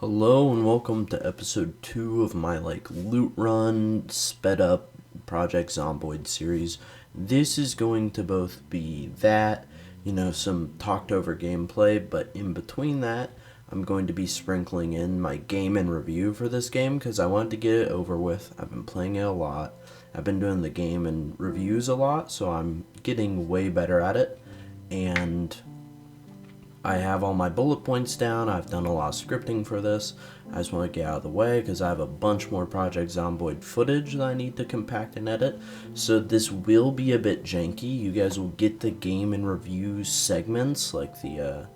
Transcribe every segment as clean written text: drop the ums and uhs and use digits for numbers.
Hello and welcome to episode 2 of my loot run sped up Project Zomboid series. This is going to both be that, some talked over gameplay, but in between that, I'm going to be sprinkling in my game and review for this game because I wanted to get it over with. I've been playing it a lot. I've been doing the game and reviews a lot, so I'm getting way better at it. And I have all my bullet points down. I've done a lot of scripting for this. I just want to get out of the way because I have a bunch more Project Zomboid footage that I need to compact and edit. So this will be a bit janky. You guys will get the game and review segments like the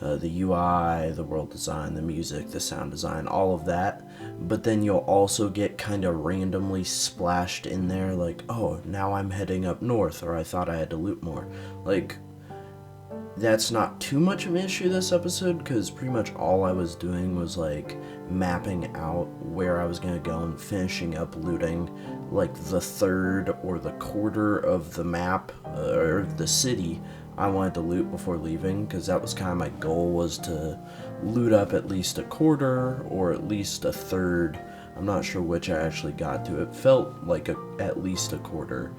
UI, the world design, the music, the sound design, all of that. But then you'll also get kind of randomly splashed in there like, oh, now I'm heading up north, or I thought I had to loot more. That's not too much of an issue this episode because pretty much all I was doing was mapping out where I was going to go and finishing up looting the third or the quarter of the map or the city I wanted to loot before leaving, because that was kind of my goal, was to loot up at least a quarter or at least a third. I'm not sure which I actually got to. It felt like at least a quarter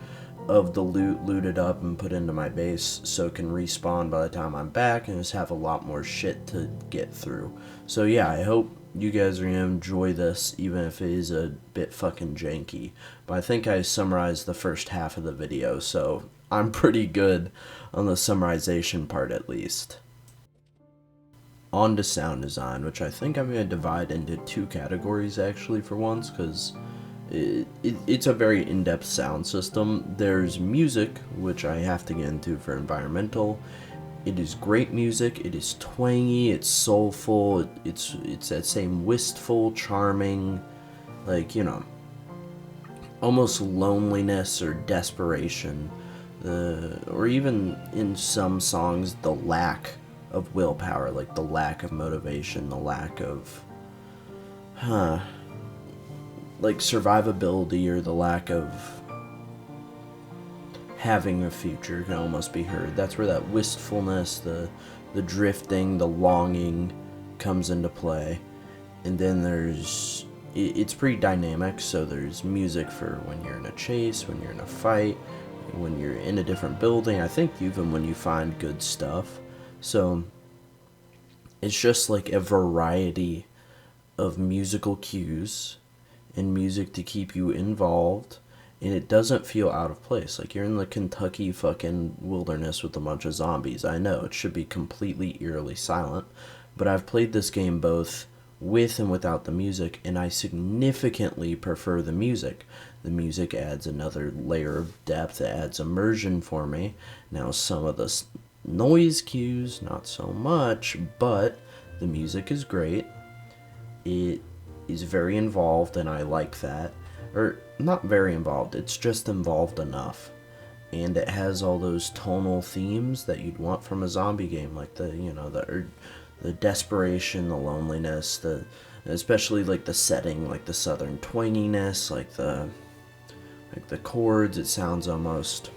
of the loot looted up and put into my base so it can respawn by the time I'm back and just have a lot more shit to get through. So yeah, I hope you guys are going to enjoy this even if it is a bit fucking janky. But I think I summarized the first half of the video, so I'm pretty good on the summarization part at least. On to sound design, which I think I'm going to divide into two categories actually for once, because it's a very in-depth sound system. There's music, which I have to get into for environmental. It is great music. It is twangy. It's soulful. It's that same wistful, charming, almost loneliness or desperation, or even in some songs, the lack of willpower, the lack of motivation, the lack of, survivability, or the lack of having a future can almost be heard. That's where that wistfulness, the drifting, the longing comes into play. And then it's pretty dynamic, so there's music for when you're in a chase, when you're in a fight, when you're in a different building, I think even when you find good stuff. So it's just a variety of musical cues and music to keep you involved, and it doesn't feel out of place. You're in the Kentucky fucking wilderness with a bunch of zombies. I know, it should be completely eerily silent, but I've played this game both with and without the music, and I significantly prefer the music. The music adds another layer of depth, it adds immersion for me. Now some of the noise cues, not so much, but the music is great. It is very involved, and I like that. Or, not very involved, it's just involved enough. And it has all those tonal themes that you'd want from a zombie game, the desperation, the loneliness, especially the setting, the southern twanginess, the chords. It sounds almost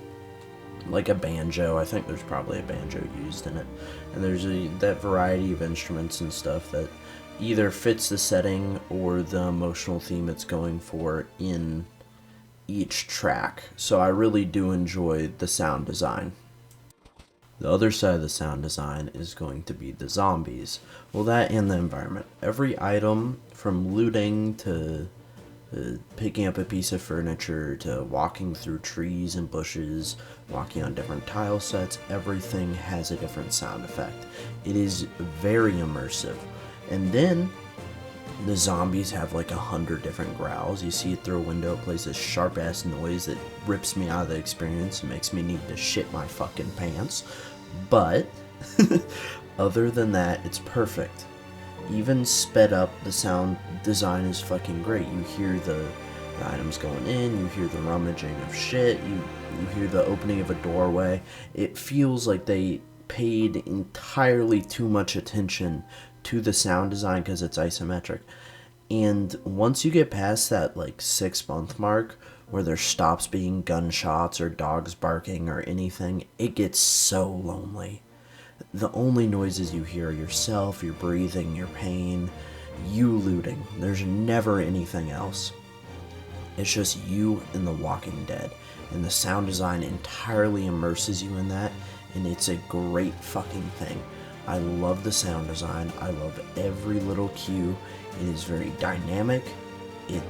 like a banjo. I think there's probably a banjo used in it. And there's that variety of instruments and stuff that either fits the setting or the emotional theme it's going for in each track. So I really do enjoy the sound design. The other side of the sound design is going to be the zombies. Well, that and the environment. Every item, from looting to picking up a piece of furniture to walking through trees and bushes, walking on different tile sets, everything has a different sound effect. It is very immersive. And then the zombies have 100 different growls. You see it through a window, it plays this sharp ass noise that rips me out of the experience and makes me need to shit my fucking pants. But other than that, it's perfect. Even sped up, the sound design is fucking great. You hear the items going in, you hear the rummaging of shit, you hear the opening of a doorway. It feels like they paid entirely too much attention to the sound design because it's isometric. And once you get past that 6-month mark where there stops being gunshots or dogs barking or anything, it gets so lonely. The only noises you hear are yourself, your breathing, your pain, you looting. There's never anything else. It's just you and The Walking Dead. And the sound design entirely immerses you in that, and it's a great fucking thing. I love the sound design. I love every little cue. It is very dynamic. It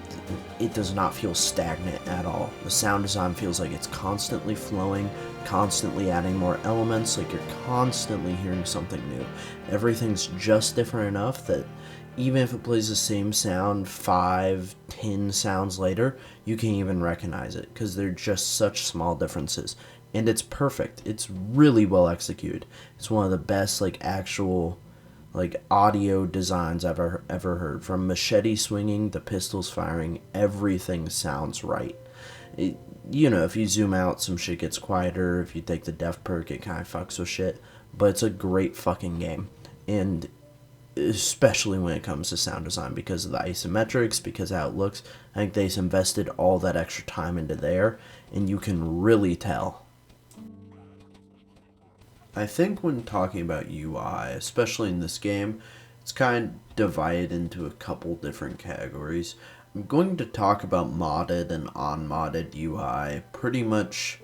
it does not feel stagnant at all. The sound design feels like it's constantly flowing, constantly adding more elements, like you're constantly hearing something new. Everything's just different enough that even if it plays the same sound 5, 10 sounds later, you can't even recognize it because they're just such small differences. And it's perfect. It's really well executed. It's one of the best like actual like audio designs I've ever heard. From machete swinging to pistols firing, everything sounds right. It, if you zoom out, some shit gets quieter. If you take the death perk, it kind of fucks with shit. But it's a great fucking game, and especially when it comes to sound design because of the isometrics, because of how it looks. I think they've invested all that extra time into there, and you can really tell. I think when talking about UI, especially in this game, it's kind of divided into a couple different categories. I'm going to talk about modded and unmodded UI pretty much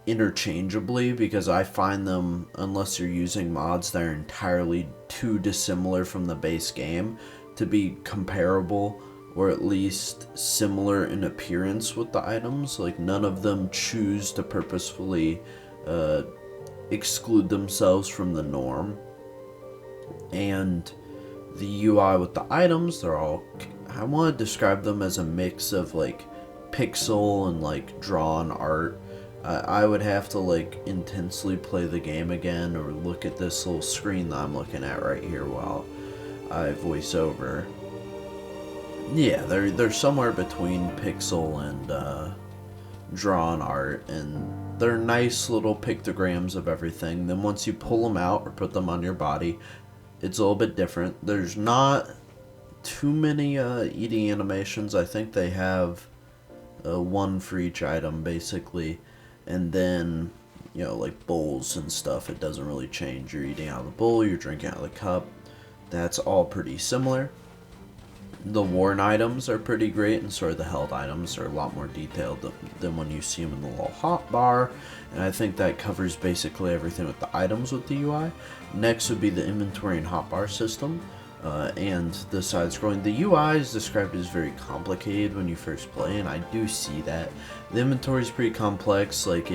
interchangeably because I find them, unless you're using mods that are entirely too dissimilar from the base game, to be comparable or at least similar in appearance with the items. Like, none of them choose to purposefully exclude themselves from the norm. And the UI with the items, they're all, I want to describe them as a mix of like pixel and like drawn art. I would have to like intensely play the game again or look at this little screen that I'm looking at right here while I voice over. Yeah, they're somewhere between pixel and drawn art, and they're nice little pictograms of everything. Then once you pull them out or put them on your body, it's a little bit different. There's not too many eating animations. I think they have one for each item basically, and then like bowls and stuff, it doesn't really change. You're eating out of the bowl, you're drinking out of the cup. That's all pretty similar. The worn items are pretty great, and sort of the held items are a lot more detailed than when you see them in the little hot bar, and I think that covers basically everything with the items with the UI. Next would be the inventory and hotbar system, and the side-scrolling. The UI is described as very complicated when you first play, and I do see that. The inventory is pretty complex, like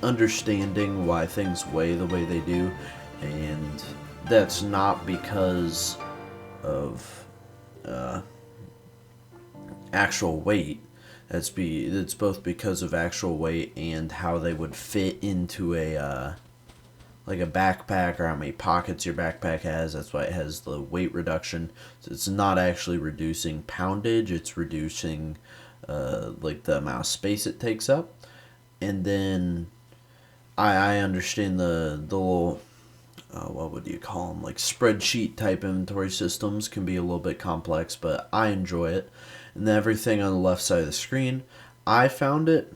understanding why things weigh the way they do, and that's not because of actual weight. It's both because of actual weight and how they would fit into a like a backpack, or how many pockets your backpack has. That's why it has the weight reduction. So it's not actually reducing poundage, it's reducing like the amount of space it takes up. And then I understand the little what would you call them, like spreadsheet type inventory systems can be a little bit complex, but I enjoy it. And then everything on the left side of the screen, I found it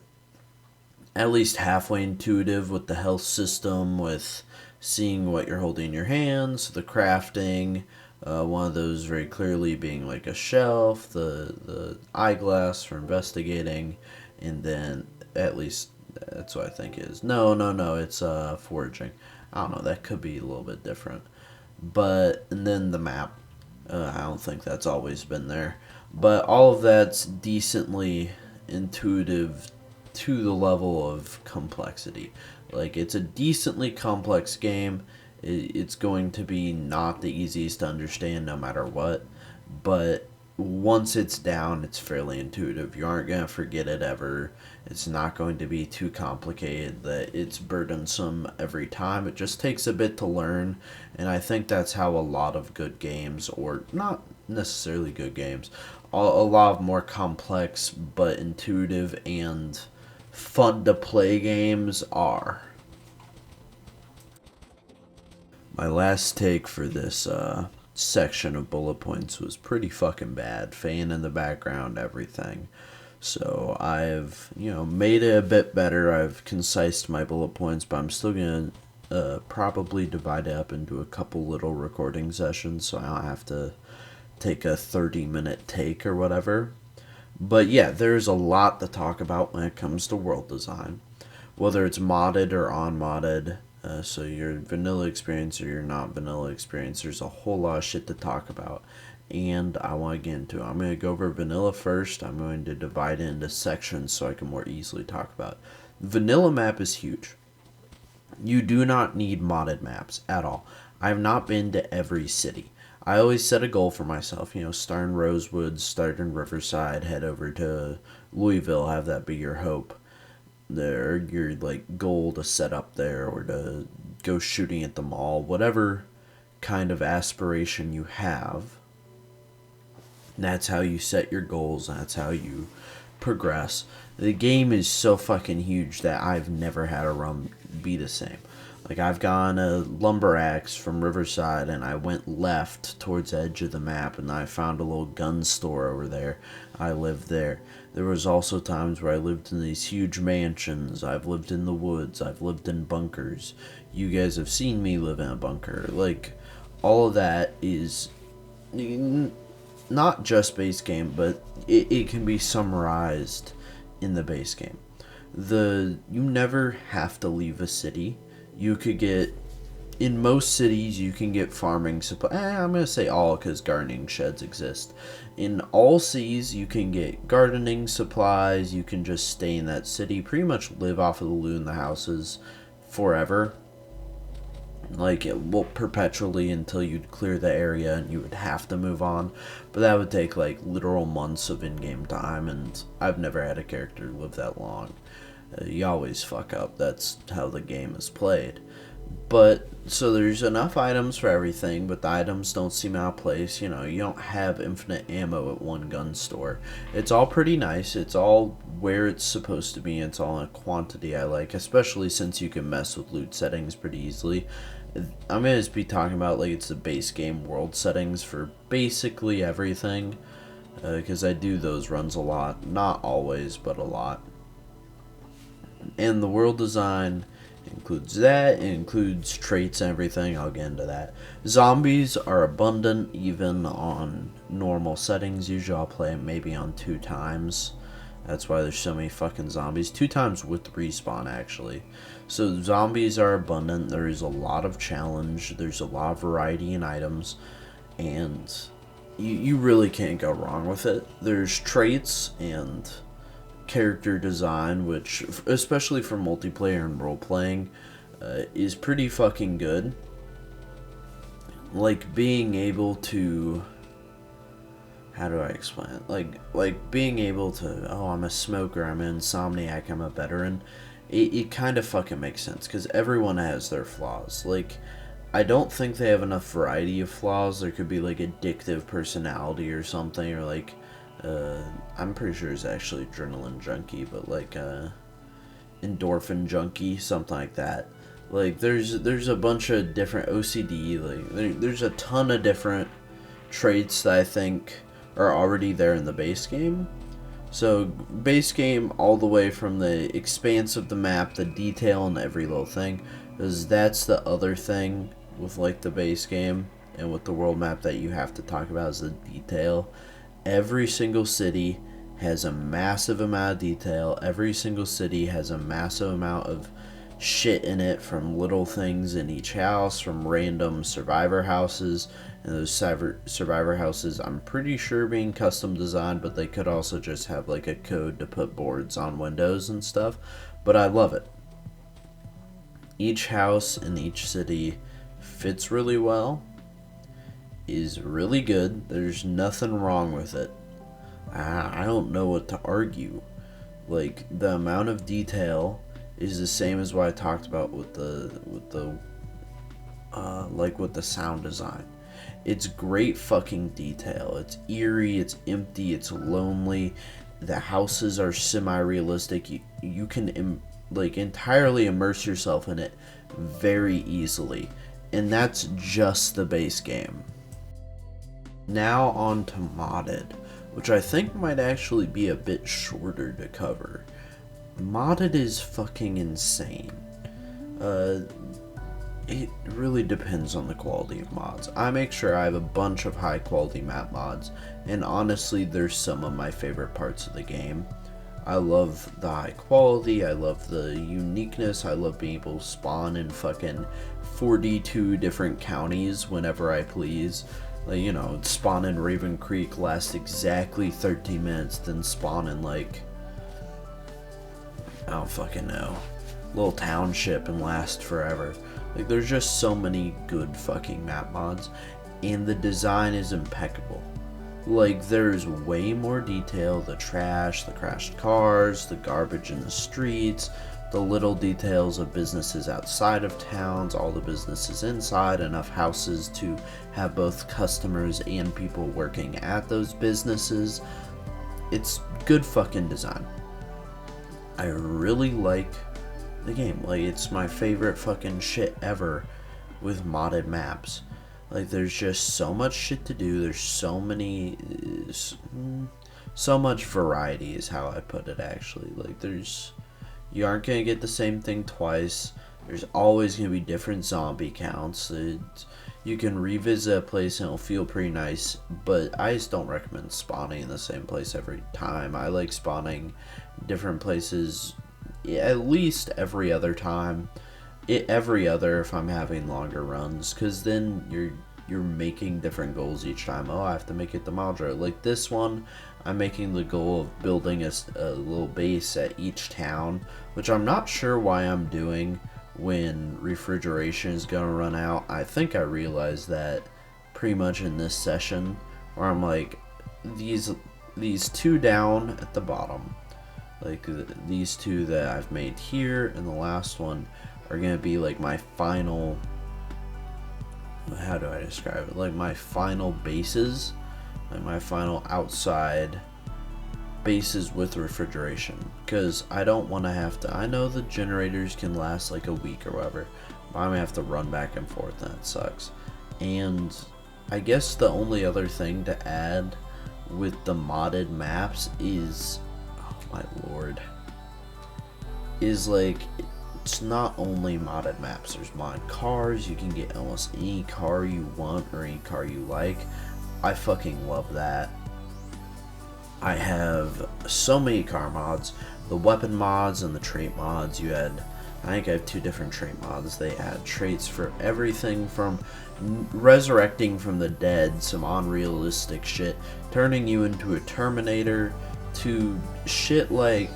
at least halfway intuitive with the health system, with seeing what you're holding in your hands, the crafting, one of those very clearly being like a shelf, the eyeglass for investigating, and then at least that's what I think it is. No, it's foraging. I don't know, that could be a little bit different. But, and then the map. I don't think that's always been there. But all of that's decently intuitive to the level of complexity. Like, it's a decently complex game. It's going to be not the easiest to understand no matter what. But once it's down, it's fairly intuitive. You aren't going to forget it ever. It's not going to be too complicated that it's burdensome every time. It just takes a bit to learn, and I think that's how a lot of good games, or not necessarily good games, a lot of more complex but intuitive and fun to play games are. My last take for this section of bullet points was pretty fucking bad. Fan in the background, everything. So I've, made it a bit better. I've concised my bullet points, but I'm still going to probably divide it up into a couple little recording sessions so I don't have to take a 30-minute take or whatever. But yeah, there's a lot to talk about when it comes to world design. Whether it's modded or unmodded, so your vanilla experience or your not vanilla experience, there's a whole lot of shit to talk about. And I want to get into it. I'm going to go over vanilla first. I'm going to divide it into sections so I can more easily talk about it. Vanilla map is huge. You do not need modded maps at all. I have not been to every city. I always set a goal for myself, start in Rosewood, start in Riverside, head over to Louisville, have that be your hope. There, your goal to set up there, or to go shooting at the mall, whatever kind of aspiration you have. That's how you set your goals, that's how you progress. The game is so fucking huge that I've never had a run be the same. I've gone a lumber axe from Riverside and I went left towards the edge of the map and I found a little gun store over there. I lived there. There was also times where I lived in these huge mansions. I've lived in the woods. I've lived in bunkers. You guys have seen me live in a bunker. All of that is not just base game, but it can be summarized in the base game. You never have to leave a city. You could get, in most cities, you can get farming supply. I'm going to say all because gardening sheds exist. In all cities, you can get gardening supplies. You can just stay in that city, pretty much live off of the loot in the houses forever. It will perpetually until you'd clear the area and you would have to move on. But that would take literal months of in-game time, and I've never had a character live that long. You always fuck up. That's how the game is played. But, so there's enough items for everything, but the items don't seem out of place. You don't have infinite ammo at one gun store. It's all pretty nice. It's all where it's supposed to be. It's all in a quantity I like, especially since you can mess with loot settings pretty easily. I'm going to just be talking about, it's the base game world settings for basically everything, because I do those runs a lot. Not always, but a lot. And the world design includes that. It includes traits and everything. I'll get into that. Zombies are abundant even on normal settings. Usually I'll play them maybe on 2 times. That's why there's so many fucking zombies. 2 times with respawn, actually. So zombies are abundant. There is a lot of challenge. There's a lot of variety in items. And you really can't go wrong with it. There's traits and character design, which, especially for multiplayer and role-playing, is pretty fucking good. Being able to... How do I explain it? Being able to... Oh, I'm a smoker, I'm an insomniac, I'm a veteran. It kind of fucking makes sense, because everyone has their flaws. I don't think they have enough variety of flaws. There could be, addictive personality or something, or, I'm pretty sure it's actually adrenaline junkie, but endorphin junkie, something like that. There's a bunch of different OCD, there's a ton of different traits that I think are already there in the base game. So base game all the way from the expanse of the map, the detail in every little thing, because that's the other thing with the base game and with the world map that you have to talk about is the detail. Every single city has a massive amount of detail. Every single city has a massive amount of shit in it, from little things in each house, from random survivor houses. And those survivor houses, I'm pretty sure being custom designed, but they could also just have a code to put boards on windows and stuff. But I love it. Each house in each city fits really well, is really good. There's nothing wrong with it. I don't know what to argue. The amount of detail is the same as what I talked about with the sound design. It's great fucking detail. It's eerie, it's empty, it's lonely. The houses are semi-realistic. You can entirely immerse yourself in it very easily. And that's just the base game. Now on to modded, which I think might actually be a bit shorter to cover. Modded is fucking insane. It really depends on the quality of mods. I make sure I have a bunch of high quality map mods, and honestly, they're some of my favorite parts of the game. I love the high quality, I love the uniqueness, I love being able to spawn in fucking 42 different counties whenever I please. Like, you know, spawn in Raven Creek lasts exactly 13 minutes, then spawn in, like, I don't fucking know, little township and last forever. Like, there's just so many good fucking map mods, and the design is impeccable. Like, there's way more detail, the trash, the crashed cars, the garbage in the streets, the little details of businesses outside of towns, all the businesses inside, enough houses to have both customers and people working at those businesses. It's good fucking design. I really like the game. Like, it's my favorite fucking shit ever with modded maps. Like, there's just so much shit to do. There's so many, so much variety is how I put it, actually. Like, you aren't gonna get the same thing twice. There's always gonna be different zombie counts. You can revisit a place and it'll feel pretty nice, but I just don't recommend spawning in the same place every time. I like spawning different places at least every other time. Every other if I'm having longer runs, because then you're making different goals each time. Oh, I have to make it to Madra. Like this one, I'm making the goal of building a little base at each town, which I'm not sure why I'm doing when refrigeration is gonna run out. I think I realized that pretty much in this session, where I'm like, these two down at the bottom, like these two that I've made here and the last one are gonna be like my final, how do I describe it, like my final bases, like my final outside bases with refrigeration, because I don't want to have to, I know the generators can last like a week or whatever, but I'm gonna have to run back and forth and that sucks. And I guess the only other thing to add with the modded maps is, oh my lord, is like, it's not only modded maps, there's mod cars. You can get almost any car you want or any car you like. I fucking love that. I have so many car mods, the weapon mods and the trait mods. I think I have 2 different trait mods. They add traits for everything from resurrecting from the dead, some unrealistic shit, turning you into a Terminator, to shit like,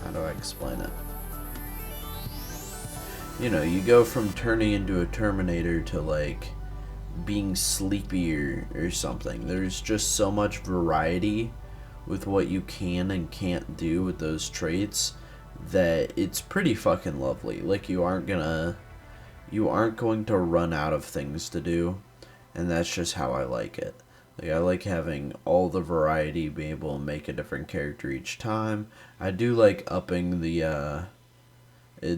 how do I explain it? You know, you go from turning into a Terminator to like being sleepy or something. There's just so much variety with what you can and can't do with those traits that it's pretty fucking lovely. Like, you aren't going to run out of things to do, and that's just how I like it. Like, I like having all the variety, being able to make a different character each time. I do like upping the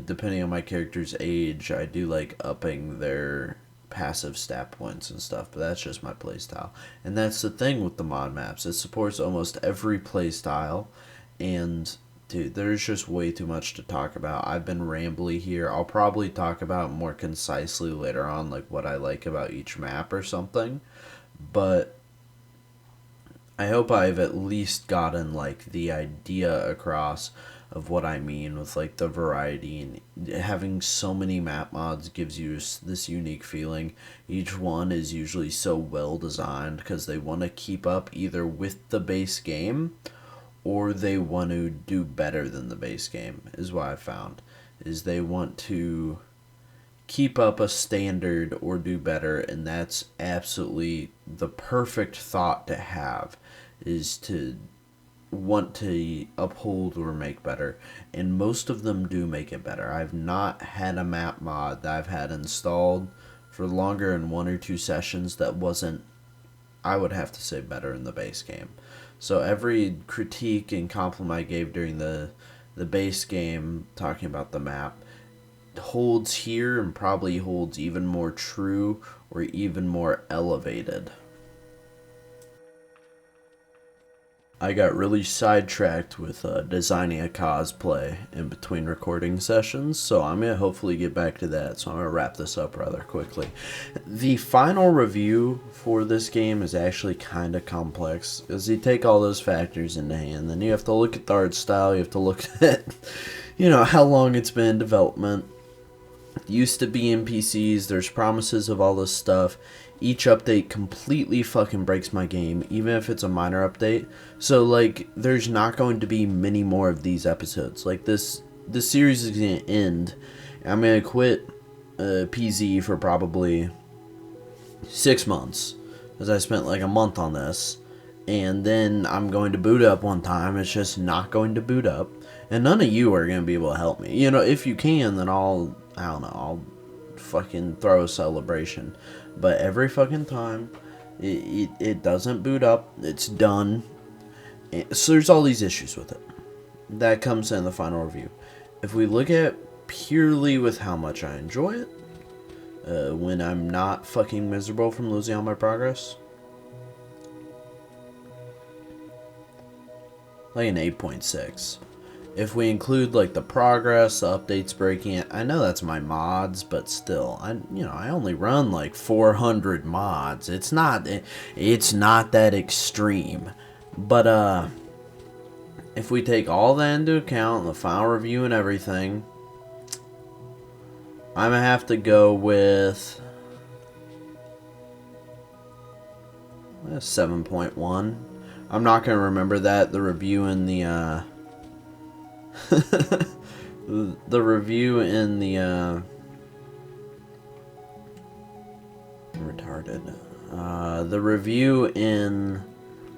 depending on my character's age, I do like upping their passive stat points and stuff, but that's just my playstyle. And that's the thing with the mod maps, it supports almost every playstyle, and dude, there's just way too much to talk about. I've been rambly here. I'll probably talk about more concisely later on, like what I like about each map or something, but I hope I've at least gotten like the idea across of what I mean with like the variety, and having so many map mods gives you this unique feeling. Each one is usually so well designed because they want to keep up either with the base game or they want to do better than the base game, is what I found. Is they want to keep up a standard or do better, and that's absolutely the perfect thought to have, is to want to uphold or make better, and most of them do make it better. I've not had a map mod that I've had installed for longer than 1 or 2 sessions that wasn't, I would have to say, better in the base game. So every critique and compliment I gave during the base game talking about the map holds here, and probably holds even more true or even more elevated. I got really sidetracked with designing a cosplay in between recording sessions, so I'm going to hopefully get back to that, so I'm going to wrap this up rather quickly. The final review for this game is actually kind of complex, as you take all those factors into hand, then you have to look at the art style, you have to look at, how long it's been in development. It used to be NPCs, there's promises of all this stuff. Each update completely fucking breaks my game, even if it's a minor update. So, like, there's not going to be many more of these episodes. Like, this series is going to end. I'm going to quit PZ for probably 6 months, because I spent like a month on this. And then I'm going to boot up one time. It's just not going to boot up. And none of you are going to be able to help me. If you can, then I'll fucking throw a celebration. But every fucking time it doesn't boot up, it's done. So there's all these issues with it. That comes in the final review. If we look at purely with how much I enjoy it, when I'm not fucking miserable from losing all my progress, like an 8.6. If we include like the progress, the updates breaking it, I know that's my mods, but still, I only run like 400 mods. It's not that extreme. But if we take all that into account, the final review and everything, I'm gonna have to go with 7.1. I'm not gonna remember that. The review in the the review in the the review in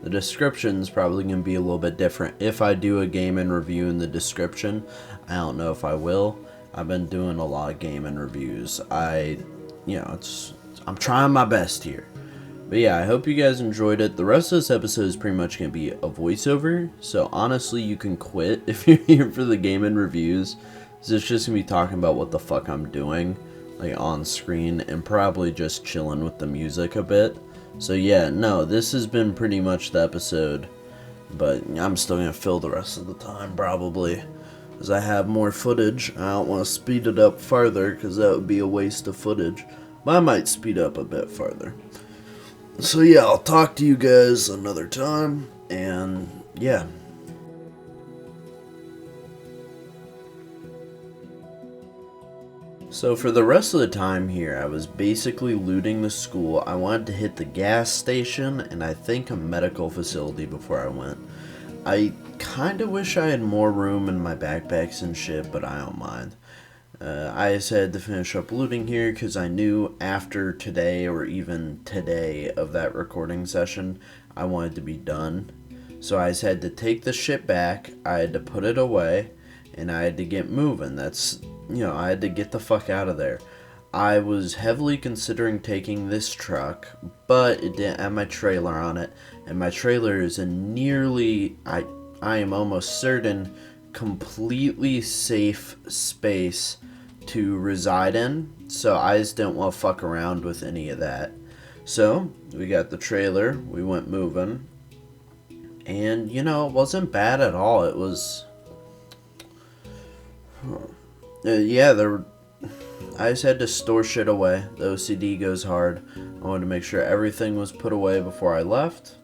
the description is probably going to be a little bit different. If I do a game and review in the description, I don't know if I will. I've been doing a lot of game and reviews. I'm trying my best here. But yeah, I hope you guys enjoyed it. The rest of this episode is pretty much going to be a voiceover. So honestly, you can quit if you're here for the game and reviews. So it's just going to be talking about what the fuck I'm doing, like on screen, and probably just chilling with the music a bit. So yeah, no, this has been pretty much the episode. But I'm still going to fill the rest of the time probably, as I have more footage. I don't want to speed it up farther because that would be a waste of footage. But I might speed up a bit farther. So yeah, I'll talk to you guys another time, and yeah. So for the rest of the time here, I was basically looting the school. I wanted to hit the gas station, and I think a medical facility before I went. I kinda wish I had more room in my backpacks and shit, but I don't mind. I just had to finish up looting here because I knew after today, or even today of that recording session, I wanted to be done. So I just had to take the shit back, I had to put it away, and I had to get moving. I had to get the fuck out of there. I was heavily considering taking this truck, but it didn't have my trailer on it, and my trailer is a nearly, I am almost certain, completely safe space to reside in, so I just didn't want to fuck around with any of that. So we got the trailer, we went moving, and it wasn't bad at all. It was I just had to store shit away. The OCD goes hard. I wanted to make sure everything was put away before I left.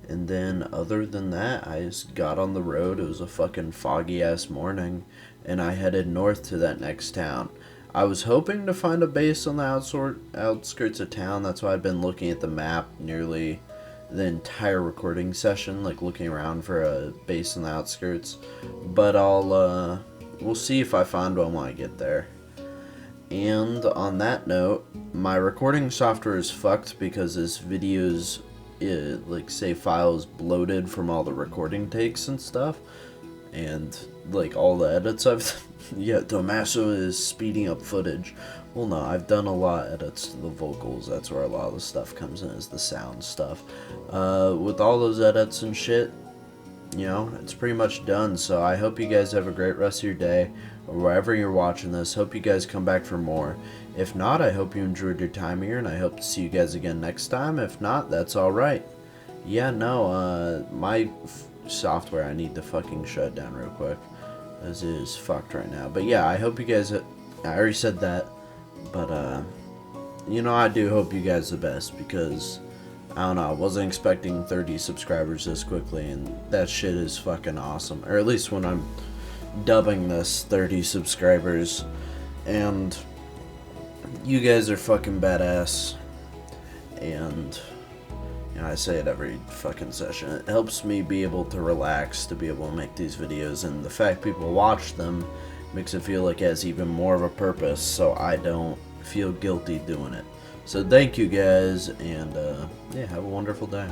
And then, other than that, I just got on the road. It was a fucking foggy-ass morning, and I headed north to that next town. I was hoping to find a base on the outskirts of town. That's why I've been looking at the map nearly the entire recording session, like looking around for a base on the outskirts. But we'll see if I find one when I get there. And on that note, my recording software is fucked because this video's save files bloated from all the recording takes and stuff, and like all the edits I've yeah, Tommaso is speeding up footage. Well, no, I've done a lot of edits to the vocals. That's where a lot of the stuff comes in, is the sound stuff. With all those edits and shit, it's pretty much done. So I hope you guys have a great rest of your day, or wherever you're watching this. Hope you guys come back for more. If not, I hope you enjoyed your time here, and I hope to see you guys again next time. If not, that's alright. Yeah, no, my software I need to fucking shut down real quick. This is fucked right now. But yeah, I hope you guys, I already said that, but you know, I do hope you guys the best, because I don't know, I wasn't expecting 30 subscribers this quickly, and that shit is fucking awesome. Or at least when I'm dubbing this 30 subscribers, and you guys are fucking badass, and you know, I say it every fucking session. It helps me be able to relax, to be able to make these videos, and the fact people watch them makes it feel like it has even more of a purpose, so I don't feel guilty doing it. So thank you guys, and yeah, have a wonderful day.